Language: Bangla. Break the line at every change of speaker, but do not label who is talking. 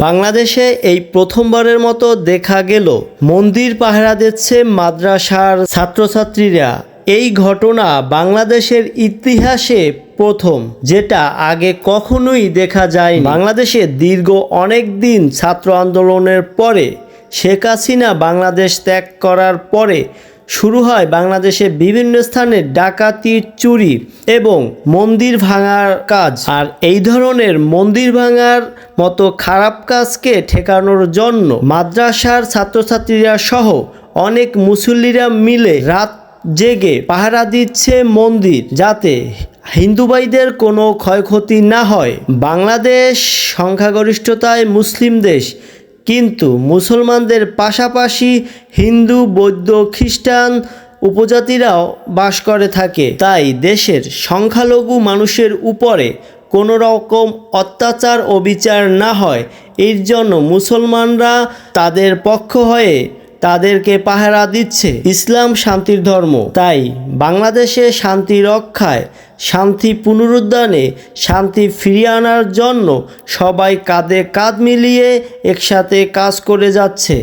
বাংলাদেশে এই প্রথমবারের মতো দেখা গেল মন্দির পাহারা দিচ্ছে মাদ্রাসার ছাত্রছাত্রীরা। এই ঘটনা বাংলাদেশের ইতিহাসে প্রথম, যেটা আগে কখনোই দেখা যায়। বাংলাদেশে দীর্ঘ অনেক দিন ছাত্র আন্দোলনের পরে শেখ হাসিনা বাংলাদেশ ত্যাগ করার পরে শুরু হয় বাংলাদেশে বিভিন্ন স্থানে ডাকাতি, চুরি এবং মন্দির ভাঙার কাজ। আর এই ধরনের মন্দির ভাঙার মতো খারাপ কাজকে ঠেকানোর জন্য মাদ্রাসার ছাত্রছাত্রীরা সহ অনেক মুসল্লিরা মিলে রাত জেগে পাহারা দিচ্ছে মন্দির, যাতে হিন্দু ভাইদের কোনো ক্ষয়ক্ষতি না হয়। বাংলাদেশ সংখ্যাগরিষ্ঠতায় মুসলিম দেশ, কিন্তু মুসলমানদের পাশাপাশি হিন্দু, বৌদ্ধ, খ্রিস্টান উপজাতিরাও বাস করে থাকে। তাই দেশের সংখ্যালঘু মানুষের উপরে কোনো রকম অত্যাচার ও বিচার না হয়, এর জন্য মুসলমানরা তাদের পক্ষ হয়ে তাদেরকে পাহারা দিচ্ছে। ইসলাম শান্তির ধর্ম, তাই বাংলাদেশে শান্তি রক্ষায়, শান্তি পুনরুদ্ধারে, শান্তি ফিরিয়ে আনার জন্য সবাই কাঁধে কাঁধ মিলিয়ে একসাথে কাজ করে যাচ্ছে।